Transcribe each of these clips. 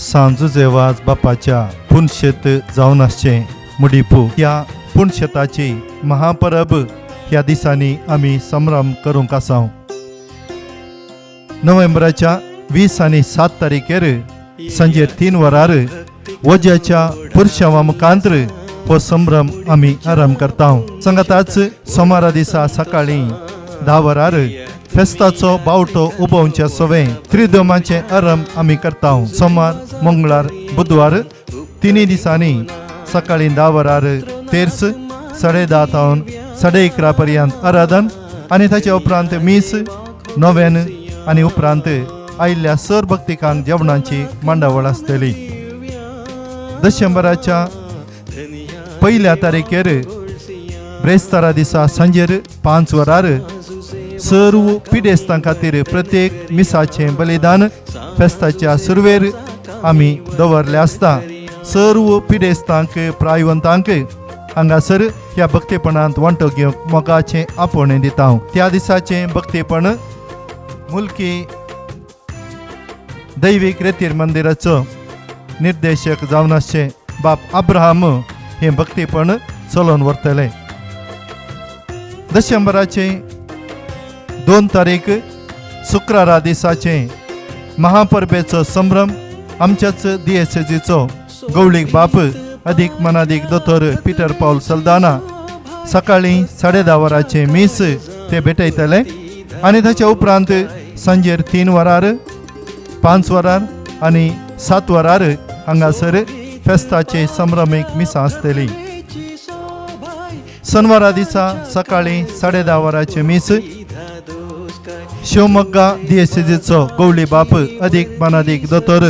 सांज जेवाज बापाच्या पुणशेत जावन आसचे मुडीपू ह्या पुणशेताची महापरब ह्या दिसांनी आमी संभ्रम करूंक आसाव। नोव्हेंबराच्या 20 आनी 7 तारीखेर सांजे 3 वरार वज्याच्या पुरशावा मुखांतर हो संभ्रम आमी आरंभ करताव। सांगाताच सोमारा दिसा सकाळी 10 वरार फेस्ताचो बावटो उबोवच्या सवे त्रिदोमाचे आरंभ आमी करताव। सोमार, मंगळार, बुधवार तिनी दिसांनी सकाळी 10 वरार तेर्स 10:30 तावन 11:30 पर्यंत आराधन आनी ताच्या उपरांत मीस नोवेन आनी उपरांत आयिल्ल्या सर भक्तिकांक जेवणाची मांडावळ आसतली। डिसेंबराच्या 1 तारीखेर ब्रेस्तारा दिसा सांजेर 5 वरार सर्व पिडेस्तां खातीर प्रत्येक मिसाचें बलिदान फेस्ताच्या सुरवेर आमी दवरले आसता। सर्व पिडेस्तांक प्रायवंतांक हांगासर ह्या भक्तीपणांत वांटो घेवंक मोगाचें आपोवणें दिता। त्या दिसाचें भक्तीपण मुल्की दैवीक रेतीर मंदिराचो निर्देशक जावन आसचे बाप अब्राहम हे भक्तीपण चलोवन व्हरतले। डिसेंबराचे 2 तारीख शुक्रारा दिसाचे महापरबेचो संभ्रम आमच्याच दिएससीचो गवळीक बाप अधिक मनाधिक दोतोर पीटर पॉल सल्दाना सकाळी 10:30 वरांचे मीस ते भेटयतले आनी ताच्या उपरांत सांजेर 3 वरार 5 वरार आनी 7 वरार हांगासर फेस्ताचे संभ्रमीक मिसां आसतली। शनिवारा दिसा सकाळी 10:30 वरांचे मीस शिवमोग्गा दिएससीचो गवळी बाप अधिक मनाधिक दोतोर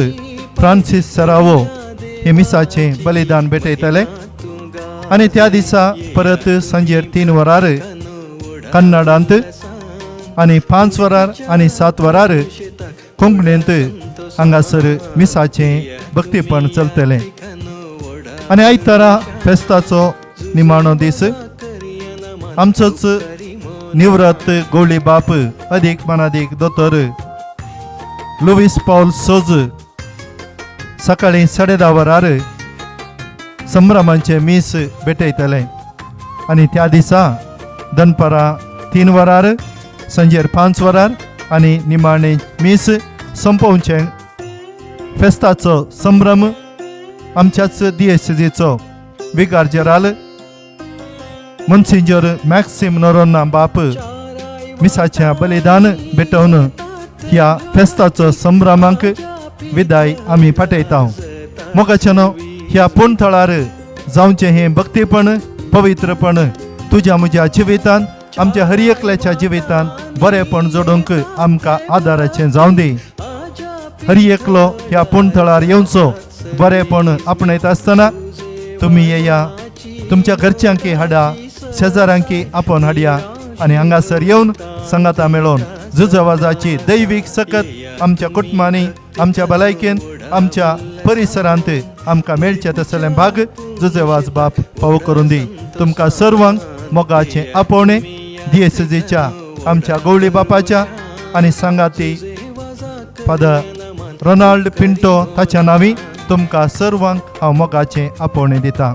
फ्रांसीस सरावो हे मिसाचे बलिदान भेटयतले आनी त्या दिसा परत सांजेर 3 वरार कन्नडांत आनी 5 वरार आनी 7 वरार कोंकणींत हांगासर मिसाचे भक्तीपण चलतले। आनी आयतारा फेस्ताचो निमाणो दीस आमचोच निवृत्त गवळी बाप अधिक मनाधिक दोतोर लुईस पॉल सोज सकाळी 10:30 वरार संभ्रमांचे मीस भेटयतले आनी त्या दिसा दनपारा 3 वरार सांजेर 5 वरार आनी निमाणे मीस संपोवचे फेस्ताचो संभ्रम आमच्याच दिएससीचो विकार जेराल मोन्सिंजर मॅक्सिम नोरोन्ना बाप मिसाचे बलिदान भेटोवन ह्या फेस्ताचो संभ्रमांक विदाय आमी फाटयता। मोगाचेनो ह्या पुणथळार जावचें हें भक्तीपण पवित्रपण तुज्या म्हज्या जिवितांत आमच्या हर एकल्याच्या जिवितांत बरेपण जोडूंक आमकां आदाराचें जावं दी। हर एकलो ह्या पुणथळार येवचो बरेपण आपणयत आसतना तुमी येया, तुमच्या घरच्यांकी हाडा, शेजाऱ्यांकी आपोवन हाडया आनी हांगासर येवन संगता मेळोवन जुजवाजाची दैवीक सकत आमच्या कुटुंबांनी आमच्या भलायकेन आमच्या परिसरांत आमकां मेळचे तसले भाग जुजवाज बाप फावो करून दी। तुमकां सर्वांक मोगाचें आपोवणें दिएससीच्या आमच्या गवळी बापाच्या आनी सांगाती फादर रोनाल्ड पिंटो ताच्या नांवी तुमकां सर्वांक हांव मोगाचें आपोवणें दिता।